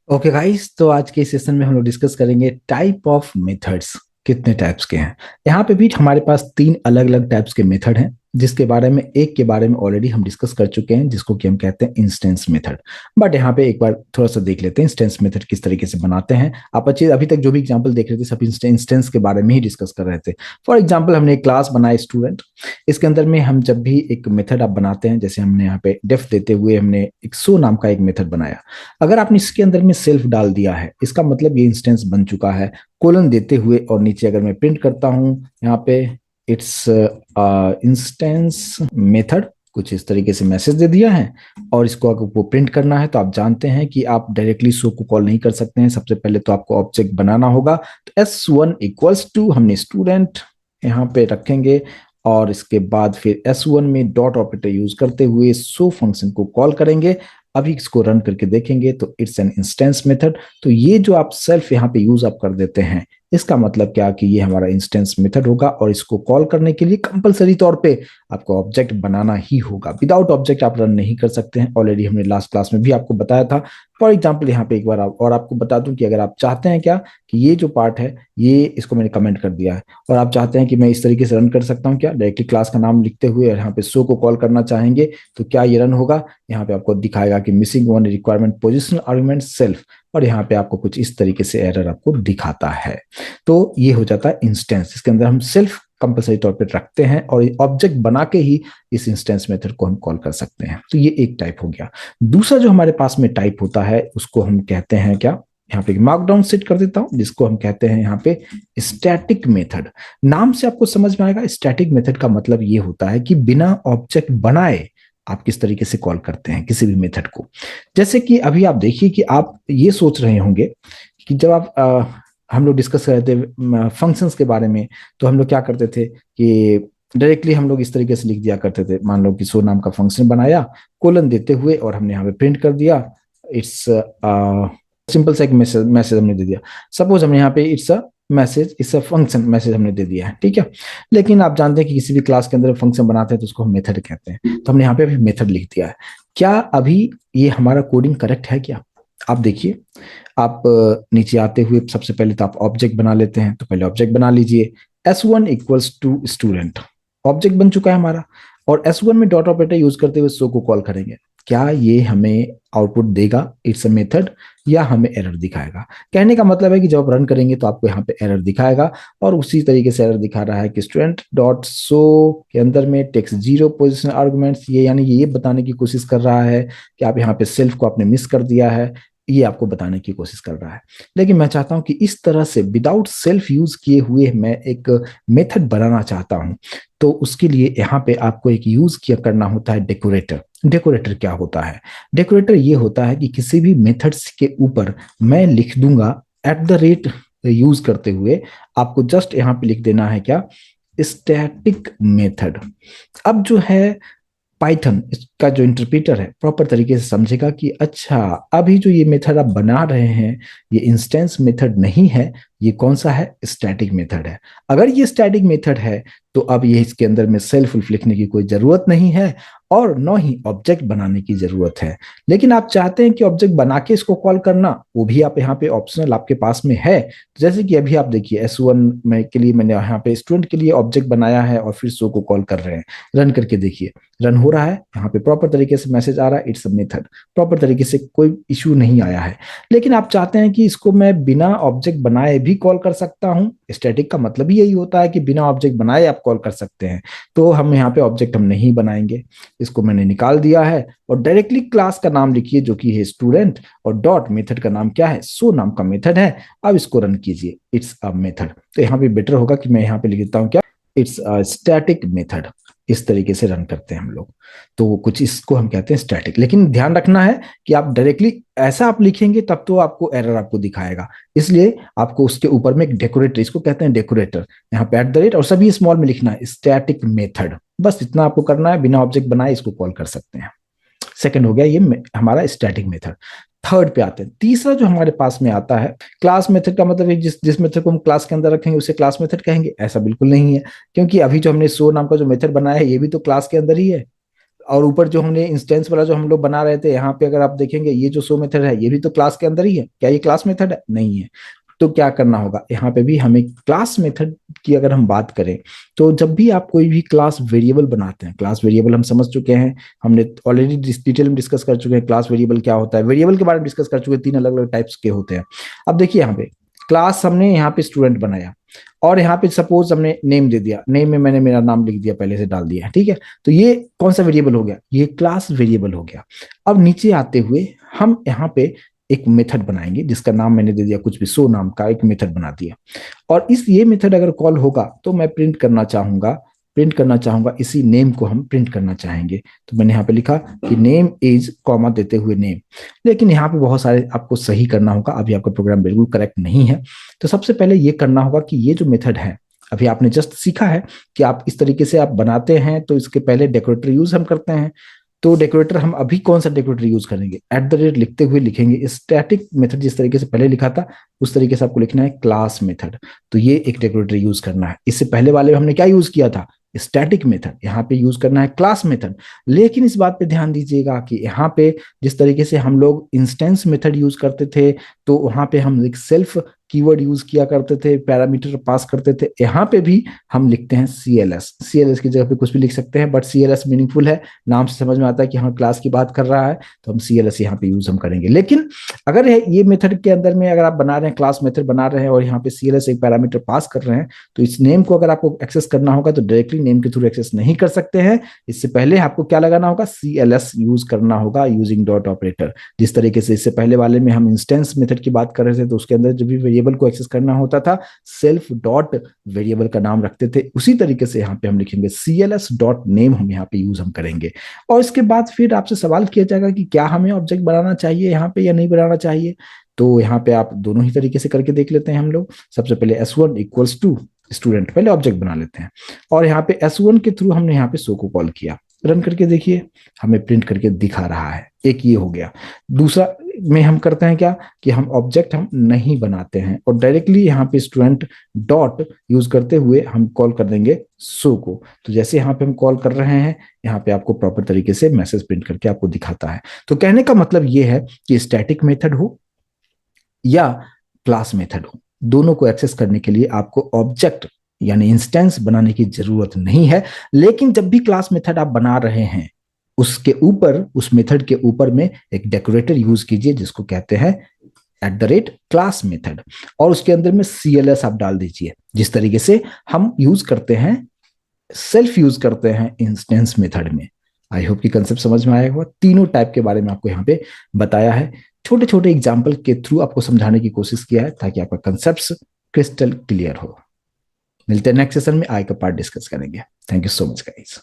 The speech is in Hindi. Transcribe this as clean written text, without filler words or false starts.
ओके गाइस, तो आज के सेशन में हम लोग डिस्कस करेंगे टाइप ऑफ मेथड्स। कितने टाइप्स के हैं यहाँ पे भी हमारे पास तीन अलग अलग टाइप्स के मेथड हैं, जिसके बारे में एक के बारे में ऑलरेडी हम डिस्कस कर चुके हैं, जिसको कि हम कहते हैं इंस्टेंस मेथड। बट यहाँ पे एक बार थोड़ा सा देख लेते हैं इंस्टेंस मेथड किस तरीके से बनाते हैं। आप अच्छे अभी तक जो भी एग्जांपल देख रहे थे सब इंस्टेंस के बारे में ही डिस्कस कर रहे थे। फॉर एग्जाम्पल हमने एक क्लास बनाया स्टूडेंट। इसके अंदर में हम जब भी एक मेथड आप बनाते हैं, जैसे हमने यहाँ पे डेफ देते हुए हमने एक सो नाम का एक मेथड बनाया। अगर आपने इसके अंदर में सेल्फ डाल दिया है, इसका मतलब ये इंस्टेंस बन चुका है। कोलन देते हुए और नीचे अगर मैं प्रिंट करता हूं यहाँ पे इट्स इंस्टेंस मेथड, कुछ इस तरीके से मैसेज दे दिया है। और इसको अगर वो प्रिंट करना है तो आप जानते हैं कि आप डायरेक्टली शो को कॉल नहीं कर सकते हैं। सबसे पहले तो आपको ऑब्जेक्ट बनाना होगा। तो S1 इक्वल्स टू हमने स्टूडेंट यहाँ पे रखेंगे, और इसके बाद फिर S1 में डॉट ऑपरेटर यूज करते हुए शो फंक्शन को कॉल करेंगे। अभी इसको रन करके देखेंगे तो इट्स एन इंस्टेंस मेथड। तो ये जो आप सेल्फ यहाँ पे यूज आप कर देते हैं, इसका मतलब क्या कि ये हमारा इंस्टेंस मेथड होगा, और इसको कॉल करने के लिए कंपलसरी तौर पे आपको ऑब्जेक्ट बनाना ही होगा। विदाउट ऑब्जेक्ट आप रन नहीं कर सकते हैं। ऑलरेडी हमने लास्ट क्लास में भी आपको बताया था। फॉर एग्जाम्पल यहाँ पे एक बार और आपको बता दूं कि अगर आप चाहते हैं क्या कि ये जो पार्ट है, ये इसको मैंने कमेंट कर दिया है, और आप चाहते हैं कि मैं इस तरीके से रन कर सकता हूँ क्या, डायरेक्टली क्लास का नाम लिखते हुए और यहाँ पे शो को कॉल करना चाहेंगे तो क्या ये रन होगा। यहाँ पे आपको दिखाएगा कि missing one requirement position argument self, और यहाँ पे आपको कुछ इस तरीके से एरर आपको दिखाता है। तो ये हो जाता है इंस्टेंस। इसके अंदर हम सेल्फ कंपलसरी तौर पे रखते हैं और ऑब्जेक्ट बना के ही इस इंस्टेंस मेथड को हम कॉल कर सकते हैं। तो ये एक टाइप हो गया। दूसरा जो हमारे पास में टाइप होता है उसको हम कहते हैं क्या, यहाँ पे मार्कडाउन सेट कर देता हूं, जिसको हम कहते हैं यहाँ पे स्टैटिक मेथड। नाम से आपको समझ में आएगा, स्टैटिक मेथड का मतलब ये होता है कि बिना ऑब्जेक्ट बनाए आप किस तरीके से कॉल करते हैं किसी भी मेथड को। जैसे कि अभी आप देखिए कि आप ये सोच रहे होंगे कि जब आप हम लोग डिस्कस कर रहे थे फंक्शंस के बारे में, तो हम लोग क्या करते थे कि डायरेक्टली हम लोग इस तरीके से लिख दिया करते थे। मान लो कि सो नाम का फंक्शन बनाया, कोलन देते हुए, और हमने यहाँ पे प्रिंट कर दिया इट्स सिंपल सा एक मैसेज मैसेज हमने दे दिया। सपोज हमने यहाँ पे it's a message, it's a function message हमने दे दिया है, ठीक है। लेकिन आप जानते हैं कि किसी भी क्लास के अंदर फंक्शन बनाते हैं तो उसको हम मेथड कहते हैं। तो हमने यहाँ पे अभी मेथड लिख दिया है। क्या अभी ये हमारा कोडिंग करेक्ट है क्या? आप देखिए, आप नीचे आते हुए सबसे पहले तो आप ऑब्जेक्ट बना लेते हैं। तो पहले ऑब्जेक्ट बना लीजिए। S1 equals to student, object बन चुका है हमारा, और S1 में डॉट ऑपरेटर यूज करते हुए शो को कॉल करेंगे। क्या ये हमें आउटपुट देगा इट्स अ मेथड, या हमें एरर दिखाएगा? कहने का मतलब है कि जब आप रन करेंगे तो आपको यहाँ पे एरर दिखाएगा, और उसी तरीके से एरर दिखा रहा है कि स्टूडेंट डॉट शो के अंदर में टेक्स्ट जीरो पोजिशन आर्गुमेंट्स, ये यानी ये बताने की कोशिश कर रहा है कि आप यहाँ पे सेल्फ को आपने मिस कर दिया है। ये आपको बताने की कोशिश कर रहा है। लेकिन मैं चाहता हूं कि इस तरह से विदाउट सेल्फ यूज किए हुए मैं एक मेथड बनाना चाहता हूं। तो उसके लिए यहाँ पे आपको एक यूज किया करना होता है डेकोरेटर। डेकोरेटर क्या होता है? डेकोरेटर ये होता है कि किसी भी मेथड्स के ऊपर मैं लिख दूंगा एट द रेट यूज करते हुए, आपको जस्ट यहाँ पे लिख देना है क्या, स्टैटिक मेथड। अब जो है पाइथन इसका जो इंटरप्रेटर है प्रॉपर तरीके से समझेगा कि अच्छा, अभी जो ये मेथड आप बना रहे हैं ये इंस्टेंस मेथड नहीं है, ये कौन सा है, स्टैटिक मेथड है। अगर ये स्टैटिक मेथड है तो अब ये इसके अंदर में सेल्फ लिखने की कोई जरूरत नहीं है, और न ही ऑब्जेक्ट बनाने की जरूरत है। लेकिन आप चाहते हैं कि ऑब्जेक्ट बना के इसको कॉल करना, वो भी आप यहाँ पे ऑप्शनल आपके पास में है। जैसे कि अभी आप देखिए S1 में के लिए मैंने यहाँ पे स्टूडेंट के लिए ऑब्जेक्ट बनाया है और फिर शो को कॉल कर रहे हैं। रन करके देखिए, रन हो रहा है, यहाँ पे प्रॉपर तरीके से मैसेज आ रहा है इट्स अ मेथड, प्रॉपर तरीके से कोई इशू नहीं आया है। लेकिन आप चाहते हैं कि इसको मैं बिना ऑब्जेक्ट बनाए भी कॉल कर सकता हूं। स्टैटिक का मतलब ही यही होता है कि बिना ऑब्जेक्ट बनाए आप कॉल कर सकते हैं। तो हम यहाँ पे ऑब्जेक्ट हम नहीं बनाएंगे, इसको मैंने निकाल दिया है, और डायरेक्टली क्लास का नाम लिखिए जो कि है स्टूडेंट, और डॉट मेथड का नाम क्या है, सो नाम का मेथड है। अब इसको रन कीजिए, इट्स अ मेथड। तो यहाँ पे बेटर होगा कि मैं यहाँ पे लिख देता हूँ क्या, इट्स अ स्टैटिक मेथड। इस तरीके से रन करते हैं हम लोग। तो कुछ इसको हम कहते हैं स्टैटिक। लेकिन ध्यान रखना है कि आप डायरेक्टली ऐसा आप लिखेंगे तब तो आपको एरर आपको दिखाएगा, इसलिए आपको उसके ऊपर में एक डेकोरेटर, इसको कहते हैं डेकोरेटर, यहाँ पे एट द रेट और सभी स्मॉल में लिखना है स्टैटिक मेथड। बस इतना आपको करना है, बिना ऑब्जेक्ट बनाए इसको कॉल कर सकते हैं। सेकंड हो गया ये हमारा स्टैटिक मेथड। थर्ड पे आते हैं। तीसरा जो हमारे पास में आता है क्लास मेथड का मतलब है जिस जिस मेथड को हम क्लास के अंदर रखेंगे उसे क्लास मेथड कहेंगे, ऐसा बिल्कुल नहीं है। क्योंकि अभी जो हमने शो नाम का जो मेथड बनाया है ये भी तो क्लास के अंदर ही है। और ऊपर जो हमने इंस्टेंस वाला जो हम लोग बना रहे थे, यहाँ पे अगर आप देखेंगे ये जो शो मेथड है ये भी तो क्लास के अंदर ही है। क्या ये क्लास मेथड है? नहीं है। तो क्या करना होगा, यहाँ पे भी हमें क्लास मेथड की अगर हम बात करें, तो जब भी आप कोई भी क्लास वेरिएबल बनाते हैं, क्लास वेरिएबल हम समझ चुके हैं, हमने ऑलरेडी डिटेल में डिस्कस कर चुके हैं क्लास वेरिएबल क्या होता है, वेरिएबल के बारे में डिस्कस कर चुके हैं, 3 अलग अलग टाइप्स के होते हैं। अब देखिए यहाँ पे क्लास हमने यहाँ पे स्टूडेंट बनाया, और यहाँ पे सपोज हमने नेम दे दिया, नेम में मैंने मेरा नाम लिख दिया, पहले से डाल दिया, ठीक है। तो ये कौन सा वेरिएबल हो गया? ये क्लास वेरिएबल हो गया। अब नीचे आते हुए हम यहाँ पे एक मेथड बनाएंगे जिसका नाम मैंने दे दिया कुछ भी, शो नाम का एक मेथड बना दिया। और इस ये मेथड अगर कॉल होगा तो मैं प्रिंट करना चाहूंगा इसी नेम को हम प्रिंट करना चाहेंगे। तो मैंने यहाँ पे लिखा कि नेम इज कॉमा देते हुए नेम। लेकिन यहाँ पे बहुत सारे आपको सही करना होगा, अभी आपका प्रोग्राम बिल्कुल करेक्ट नहीं है। तो सबसे पहले ये करना होगा कि ये जो मेथड है, अभी आपने जस्ट सीखा है कि आप इस तरीके से आप बनाते हैं, तो इसके पहले डेकोरेटर यूज हम करते हैं। तो डेकोरेटर हम अभी कौन सा डेकोरेटर यूज करेंगे? एट द रेट लिखते हुए लिखेंगे। स्टैटिक मेथड जिस तरीके से पहले लिखा था उस तरीके से आपको लिखना है क्लास मेथड। तो ये एक डेकोरेटर यूज करना है। इससे पहले वाले में हमने क्या यूज किया था? Static method. यहाँ पे यूज करना है क्लास मेथड। लेकिन इस बात पे ध्यान दीजिएगा कि यहाँ पे जिस तरीके से हम लोग इंस्टेंस मेथड यूज करते थे, तो वहां पे हम एक सेल्फ कीवर्ड यूज किया करते थे, पैरामीटर पास करते थे। यहाँ पे भी हम लिखते हैं CLS। CLS की जगह पे कुछ भी लिख सकते हैं, बट CLS मीनिंगफुल है, नाम से समझ में आता है कि हाँ क्लास की बात कर रहा है, तो हम CLS यहाँ पे यूज हम करेंगे। लेकिन अगर ये मेथड के अंदर में अगर आप बना रहे हैं, क्लास मेथड बना रहे हैं और यहाँ पे CLS एक पैरामीटर पास कर रहे हैं, तो इस नेम को अगर आपको एक्सेस करना होगा तो डायरेक्टली नेम के थ्रू एक्सेस नहीं कर सकते हैं। इससे पहले आपको क्या लगाना होगा? CLS यूज करना होगा यूजिंग डॉट ऑपरेटर। जिस तरीके से इससे पहले वाले में हम इंस्टेंस मेथड की बात कर रहे थे, तो उसके अंदर जब भी वेरिएबल को एक्सेस करना होता था सेल्फ डॉट वेरिएबल का नाम रखते थे, उसी तरीके से यहाँ पे हम लिखेंगे CLS डॉट नेम, हम यहाँ पे यूज हम करेंगे। और इसके बाद फिर आपसे सवाल किया जाएगा कि क्या हमें ऑब्जेक्ट बनाना चाहिए यहाँ पे या नहीं बनाना चाहिए। तो यहाँ पे आप दोनों ही तरीके से करके देख लेते हैं हम लोग। सबसे पहले S1 इक्वल्स टू स्टूडेंट, पहले ऑब्जेक्ट बना लेते हैं, और यहाँ पे S1 के थ्रू हमने यहाँ पे शो को कॉल किया। रन करके देखिए, हमें प्रिंट करके दिखा रहा है। एक ये हो गया। दूसरा में हम करते हैं क्या कि हम ऑब्जेक्ट हम नहीं बनाते हैं और डायरेक्टली यहाँ पे स्टूडेंट डॉट यूज करते हुए हम कॉल कर देंगे शो को। तो जैसे यहाँ पे हम कॉल कर रहे हैं, यहाँ पे आपको प्रॉपर तरीके से मैसेज प्रिंट करके आपको दिखाता है। तो कहने का मतलब ये है कि स्टैटिक मेथड हो या क्लास मेथड हो, दोनों को एक्सेस करने के लिए आपको ऑब्जेक्ट यानी इंस्टेंस बनाने की जरूरत नहीं है। लेकिन जब भी क्लास मेथड आप बना रहे हैं, उसके ऊपर, उस मेथड के ऊपर में एक डेकोरेटर यूज कीजिए जिसको कहते हैं @क्लास मेथड, और उसके अंदर में CLS आप डाल दीजिए। जिस तरीके से हम यूज करते हैं, सेल्फ यूज करते हैं इंस्टेंस मेथड में। आई होप कि कंसेप्ट समझ में आया होगा। तीनों टाइप के बारे में आपको यहाँ पे बताया है, छोटे छोटे एग्जाम्पल के थ्रू आपको समझाने की कोशिश किया है ताकि आपका कंसेप्ट क्रिस्टल क्लियर हो। मिलते हैं नेक्स्ट सेशन में, आई का पार्ट डिस्कस करेंगे। Thank you so much guys.